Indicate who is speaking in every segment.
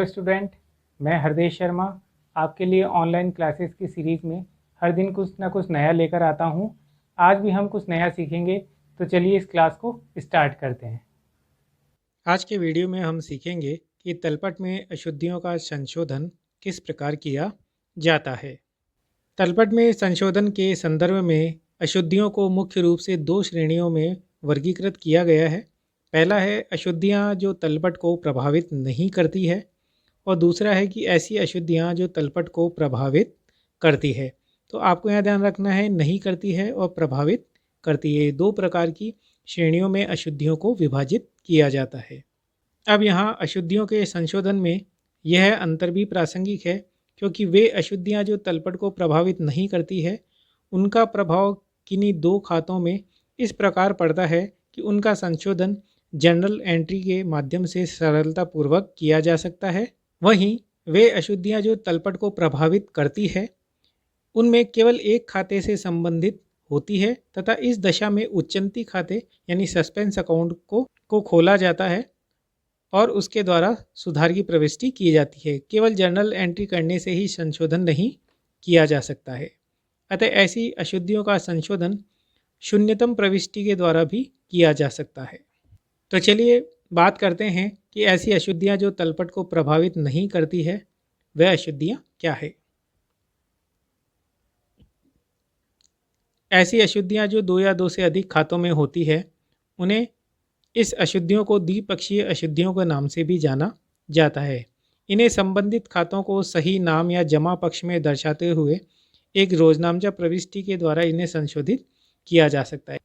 Speaker 1: Hello student, मैं हरदेश शर्मा आपके लिए ऑनलाइन क्लासेस की सीरीज़ में हर दिन कुछ ना कुछ नया लेकर आता हूँ। आज भी हम कुछ नया सीखेंगे, तो चलिए इस क्लास को स्टार्ट करते हैं।
Speaker 2: आज के वीडियो में हम सीखेंगे कि तलपट में अशुद्धियों का संशोधन किस प्रकार किया जाता है। तलपट में संशोधन के संदर्भ में अशुद्धियों को मुख्य रूप से दो श्रेणियों में वर्गीकृत किया गया है। पहला है अशुद्धियाँ जो तलपट को प्रभावित नहीं करती है, और दूसरा है कि ऐसी अशुद्धियाँ जो तलपट को प्रभावित करती है। तो आपको यहाँ ध्यान रखना है, नहीं करती है और प्रभावित करती है, दो प्रकार की श्रेणियों में अशुद्धियों को विभाजित किया जाता है। अब यहाँ अशुद्धियों के संशोधन में यह अंतर भी प्रासंगिक है, क्योंकि वे अशुद्धियाँ जो तलपट को प्रभावित नहीं करती है, उनका प्रभाव किन्हीं दो खातों में इस प्रकार पड़ता है कि उनका संशोधन जर्नल एंट्री के माध्यम से सरलतापूर्वक किया जा सकता है। वहीं वे अशुद्धियाँ जो तलपट को प्रभावित करती है, उनमें केवल एक खाते से संबंधित होती है तथा इस दशा में उच्चंती खाते यानी सस्पेंस अकाउंट को खोला जाता है और उसके द्वारा सुधार की प्रविष्टि की जाती है। केवल जर्नल एंट्री करने से ही संशोधन नहीं किया जा सकता है। अतः ऐसी अशुद्धियों का संशोधन शून्यतम प्रविष्टि के द्वारा भी किया जा सकता है। तो चलिए बात करते हैं कि ऐसी अशुद्धियाँ जो तलपट को प्रभावित नहीं करती है, वह अशुद्धियाँ क्या है। ऐसी अशुद्धियाँ जो दो या दो से अधिक खातों में होती है, उन्हें इस अशुद्धियों को द्विपक्षीय अशुद्धियों के नाम से भी जाना जाता है। इन्हें संबंधित खातों को सही नाम या जमा पक्ष में दर्शाते हुए एक रोजनामचा प्रविष्टि के द्वारा इन्हें संशोधित किया जा सकता है।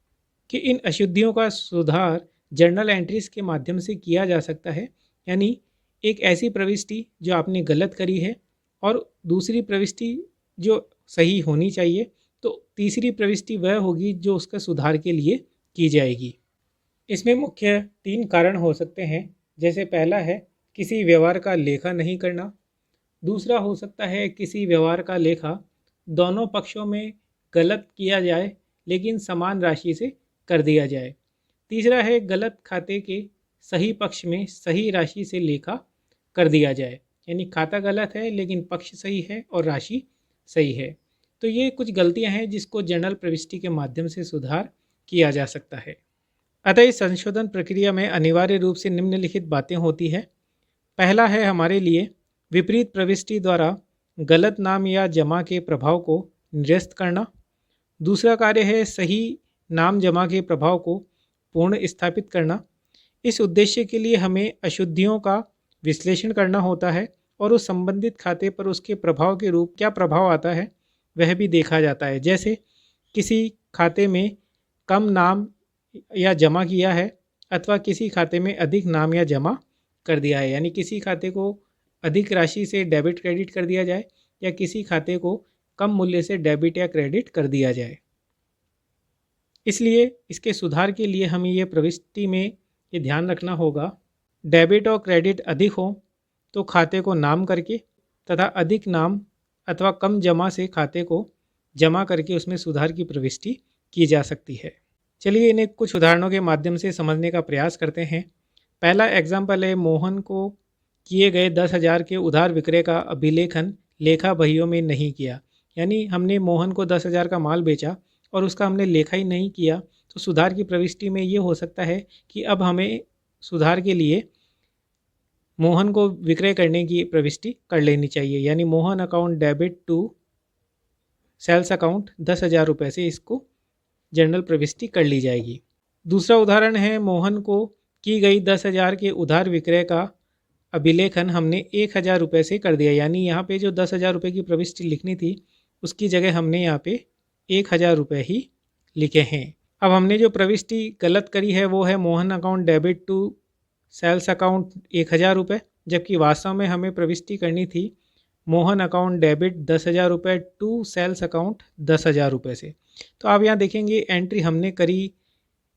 Speaker 2: कि इन अशुद्धियों का सुधार जर्नल एंट्रीज के माध्यम से किया जा सकता है, यानी एक ऐसी प्रविष्टि जो आपने गलत करी है और दूसरी प्रविष्टि जो सही होनी चाहिए, तो तीसरी प्रविष्टि वह होगी जो उसका सुधार के लिए की जाएगी। इसमें मुख्य तीन कारण हो सकते हैं। जैसे पहला है किसी व्यवहार का लेखा नहीं करना, दूसरा हो सकता है किसी व्यवहार का लेखा दोनों पक्षों में गलत किया जाए लेकिन समान राशि से कर दिया जाए, तीसरा है गलत खाते के सही पक्ष में सही राशि से लेखा कर दिया जाए, यानी खाता गलत है लेकिन पक्ष सही है और राशि सही है। तो ये कुछ गलतियां हैं जिसको जर्नल प्रविष्टि के माध्यम से सुधार किया जा सकता है। अतः इस संशोधन प्रक्रिया में अनिवार्य रूप से निम्नलिखित बातें होती है। पहला है हमारे लिए विपरीत प्रविष्टि द्वारा गलत नाम या जमा के प्रभाव को निरस्त करना। दूसरा कार्य है सही नाम जमा के प्रभाव को पूर्ण स्थापित करना। इस उद्देश्य के लिए हमें अशुद्धियों का विश्लेषण करना होता है और उस संबंधित खाते पर उसके प्रभाव के रूप क्या प्रभाव आता है वह भी देखा जाता है। जैसे किसी खाते में कम नाम या जमा किया है अथवा किसी खाते में अधिक नाम या जमा कर दिया है, यानी किसी खाते को अधिक राशि से डेबिट क्रेडिट कर दिया जाए या किसी खाते को कम मूल्य से डेबिट या क्रेडिट कर दिया जाए। इसलिए इसके सुधार के लिए हमें ये प्रविष्टि में ये ध्यान रखना होगा, डेबिट और क्रेडिट अधिक हो तो खाते को नाम करके तथा अधिक नाम अथवा कम जमा से खाते को जमा करके उसमें सुधार की प्रविष्टि की जा सकती है। चलिए इन्हें कुछ उदाहरणों के माध्यम से समझने का प्रयास करते हैं। पहला एग्जाम्पल है, मोहन को किए गए 10,000 के उधार विक्रय का अभिलेखन लेखा बहियों में नहीं किया, यानी हमने मोहन को 10,000 का माल बेचा और उसका हमने लेखा ही नहीं किया। तो सुधार की प्रविष्टि में ये हो सकता है कि अब हमें सुधार के लिए मोहन को विक्रय करने की प्रविष्टि कर लेनी चाहिए, यानी Mohan account debit to sales account 10,000 रुपये से इसको जर्नल प्रविष्टि कर ली जाएगी। दूसरा उदाहरण है, मोहन को की गई 10,000 के उधार विक्रय का अभिलेखन हमने 1,000 रुपये से कर दिया, यानी यहाँ पे जो 10,000 रुपये की प्रविष्टि लिखनी थी उसकी जगह हमने यहाँ पे 1,000 रुपये ही लिखे हैं। अब हमने जो प्रविष्टि गलत करी है वो है Mohan account debit to sales account 1,000 रुपये, जबकि वास्तव में हमें प्रविष्टि करनी थी मोहन अकाउंट डेबिट 10,000 रुपये टू सेल्स अकाउंट 10,000 रुपये से। तो आप यहाँ देखेंगे एंट्री हमने करी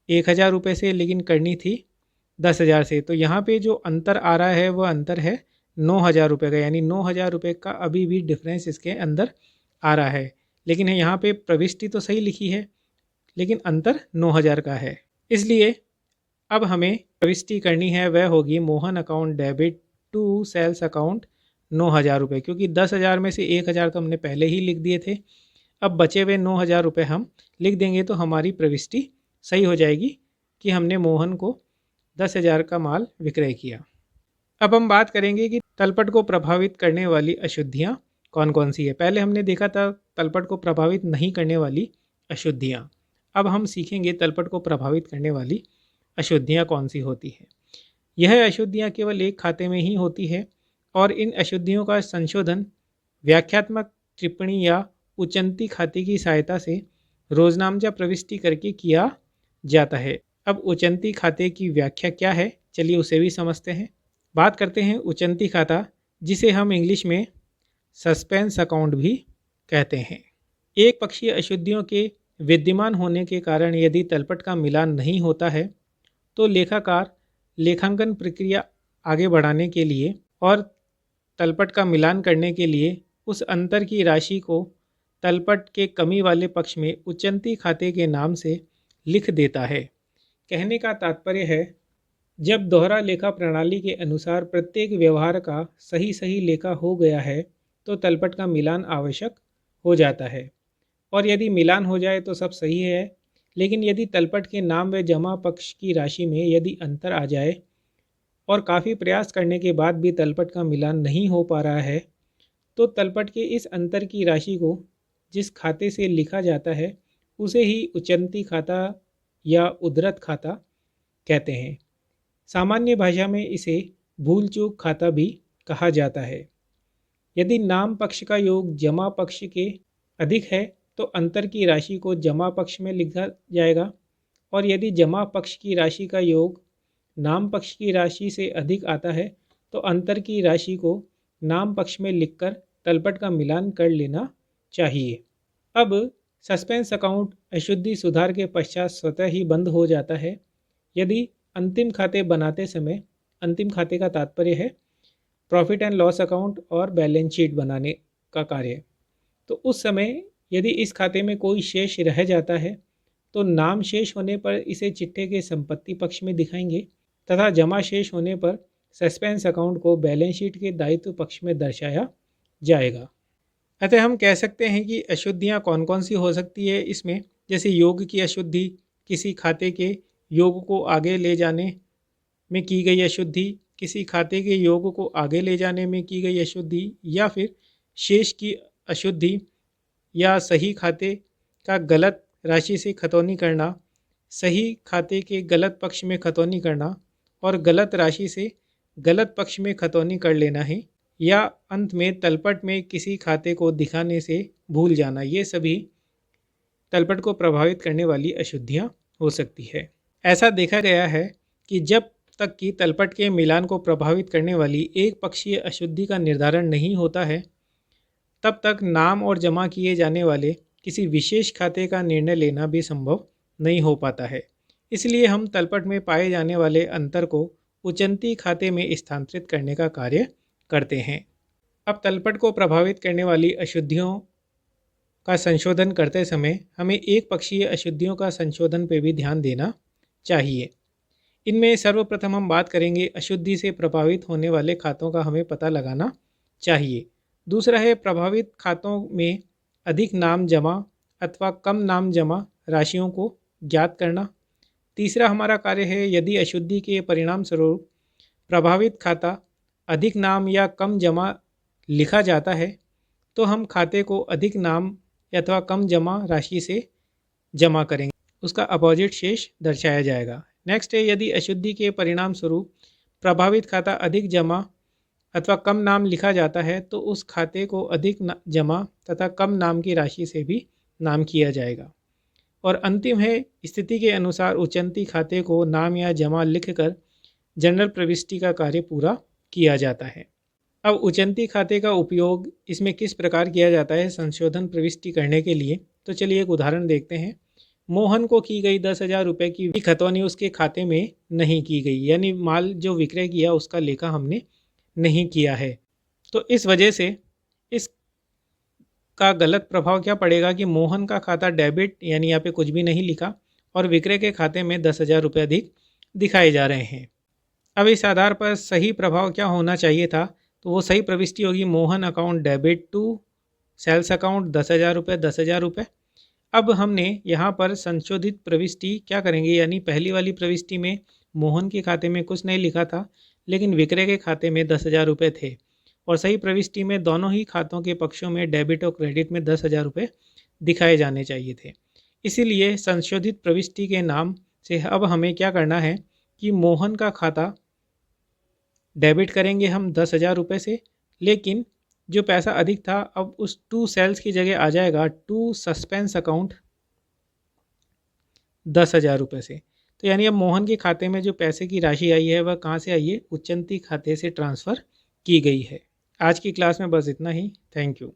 Speaker 2: 1,000 रुपये से लेकिन करनी थी 10,000 से, तो यहाँ पे जो अंतर आ रहा है वह अंतर है 9,000 रुपये का, यानी 9,000 रुपये का अभी भी डिफरेंस इसके अंदर आ रहा है। लेकिन यहाँ पे प्रविष्टि तो सही लिखी है लेकिन अंतर 9,000 का है। इसलिए अब हमें प्रविष्टि करनी है वह होगी Mohan account debit to sales account 9,000 रुपये, क्योंकि 10,000 में से 1,000 तो हमने पहले ही लिख दिए थे। अब बचे हुए 9,000 रुपये हम लिख देंगे तो हमारी प्रविष्टि सही हो जाएगी कि हमने मोहन को 10,000 का माल विक्रय किया। अब हम बात करेंगे कि तलपट को प्रभावित करने वाली अशुद्धियाँ कौन कौन सी है। पहले हमने देखा था तलपट को प्रभावित नहीं करने वाली अशुद्धियाँ। अब हम सीखेंगे तलपट को प्रभावित करने वाली अशुद्धियाँ कौन सी होती हैं। यह अशुद्धियाँ केवल एक खाते में ही होती है और इन अशुद्धियों का संशोधन व्याख्यात्मक टिप्पणी या उचंती खाते की सहायता से रोजनामचा प्रविष्टि करके किया जाता है। अब उचंती खाते की व्याख्या क्या है, चलिए उसे भी समझते हैं। बात करते हैं उचंती खाता, जिसे हम इंग्लिश में सस्पेंस अकाउंट भी कहते हैं। एक पक्षीय अशुद्धियों के विद्यमान होने के कारण यदि तलपट का मिलान नहीं होता है तो लेखाकार लेखांकन प्रक्रिया आगे बढ़ाने के लिए और तलपट का मिलान करने के लिए उस अंतर की राशि को तलपट के कमी वाले पक्ष में उचंती खाते के नाम से लिख देता है। कहने का तात्पर्य है, जब दोहरा लेखा प्रणाली के अनुसार प्रत्येक व्यवहार का सही सही लेखा हो गया है तो तलपट का मिलान आवश्यक हो जाता है, और यदि मिलान हो जाए तो सब सही है। लेकिन यदि तलपट के नाम व जमा पक्ष की राशि में यदि अंतर आ जाए और काफ़ी प्रयास करने के बाद भी तलपट का मिलान नहीं हो पा रहा है तो तलपट के इस अंतर की राशि को जिस खाते से लिखा जाता है उसे ही उचंती खाता या उद्धृत खाता कहते हैं। सामान्य भाषा में इसे भूल चूक खाता भी कहा जाता है। यदि नाम पक्ष का योग जमा पक्ष के अधिक है तो अंतर की राशि को जमा पक्ष में लिखा जाएगा, और यदि जमा पक्ष की राशि का योग नाम पक्ष की राशि से अधिक आता है तो अंतर की राशि को नाम पक्ष में लिखकर तलपट का मिलान कर लेना चाहिए। अब सस्पेंस अकाउंट अशुद्धि सुधार के पश्चात स्वतः ही बंद हो जाता है यदि अंतिम खाते बनाते समय, अंतिम खाते का तात्पर्य है प्रॉफिट एंड लॉस अकाउंट और बैलेंस शीट बनाने का कार्य, तो उस समय यदि इस खाते में कोई शेष रह जाता है तो नाम शेष होने पर इसे चिट्ठे के संपत्ति पक्ष में दिखाएंगे तथा जमा शेष होने पर सस्पेंस अकाउंट को बैलेंस शीट के दायित्व पक्ष में दर्शाया जाएगा। अतः हम कह सकते हैं कि अशुद्धियाँ कौन कौन सी हो सकती है इसमें, जैसे योग की अशुद्धि, किसी खाते के योग को आगे ले जाने में की गई अशुद्धि, किसी खाते के योग को आगे ले जाने में की गई अशुद्धि, या फिर शेष की अशुद्धि, या सही खाते का गलत राशि से खतौनी करना, सही खाते के गलत पक्ष में खतौनी करना और गलत राशि से गलत पक्ष में खतौनी कर लेना है, या अंत में तलपट में किसी खाते को दिखाने से भूल जाना। ये सभी तलपट को प्रभावित करने वाली अशुद्धियाँ हो सकती है। ऐसा देखा गया है कि जब तक कि तलपट के मिलान को प्रभावित करने वाली एक पक्षीय अशुद्धि का निर्धारण नहीं होता है तब तक नाम और जमा किए जाने वाले किसी विशेष खाते का निर्णय लेना भी संभव नहीं हो पाता है। इसलिए हम तलपट में पाए जाने वाले अंतर को उचंती खाते में स्थानांतरित करने का कार्य करते हैं। अब तलपट को प्रभावित करने वाली अशुद्धियों का संशोधन करते समय हमें एक पक्षीय अशुद्धियों का संशोधन पर भी ध्यान देना चाहिए। इनमें सर्वप्रथम हम बात करेंगे अशुद्धि से प्रभावित होने वाले खातों का हमें पता लगाना चाहिए। दूसरा है प्रभावित खातों में अधिक नाम जमा अथवा कम नाम जमा राशियों को ज्ञात करना। तीसरा हमारा कार्य है यदि अशुद्धि के परिणाम स्वरूप प्रभावित खाता अधिक नाम या कम जमा लिखा जाता है तो हम खाते को अधिक नाम अथवा कम जमा राशि से जमा करेंगे, उसका अपोजिट शेष दर्शाया जाएगा। नेक्स्ट है यदि अशुद्धि के परिणाम स्वरूप प्रभावित खाता अधिक जमा अथवा कम नाम लिखा जाता है तो उस खाते को अधिक जमा तथा कम नाम की राशि से भी नाम किया जाएगा। और अंतिम है स्थिति के अनुसार उचंती खाते को नाम या जमा लिखकर जनरल प्रविष्टि का कार्य पूरा किया जाता है। अब उचंती खाते का उपयोग इसमें किस प्रकार किया जाता है संशोधन प्रविष्टि करने के लिए, तो चलिए एक उदाहरण देखते हैं। मोहन को की गई 10,000 रुपये की खतौनी उसके खाते में नहीं की गई, यानी माल जो विक्रय किया उसका लेखा हमने नहीं किया है। तो इस वजह से इसका गलत प्रभाव क्या पड़ेगा कि मोहन का खाता डेबिट, यानी यहाँ पे कुछ भी नहीं लिखा, और विक्रय के खाते में 10,000 रुपये अधिक दिखाए जा रहे हैं। अब इस आधार पर सही प्रभाव क्या होना चाहिए था, तो वो सही प्रविष्टि होगी Mohan account debit to sales account 10,000 रुपये 10,000 रुपये। अब हमने यहाँ पर संशोधित प्रविष्टि क्या करेंगे, यानी पहली वाली प्रविष्टि में मोहन के खाते में कुछ नहीं लिखा था, लेकिन विक्रय के खाते में 10,000 रुपये थे, और सही प्रविष्टि में दोनों ही खातों के पक्षों में डेबिट और क्रेडिट में 10,000 रुपये दिखाए जाने चाहिए थे। इसीलिए संशोधित प्रविष्टि के नाम से अब हमें क्या करना है कि मोहन का खाता डेबिट करेंगे हम 10,000 रुपये से, लेकिन जो पैसा अधिक था अब उस टू सेल्स की जगह आ जाएगा टू सस्पेंस अकाउंट 10,000 रुपये से। तो यानी अब मोहन के खाते में जो पैसे की राशि आई है वह कहाँ से आई है, उच्चंती खाते से ट्रांसफ़र की गई है। आज की क्लास में बस इतना ही। Thank you.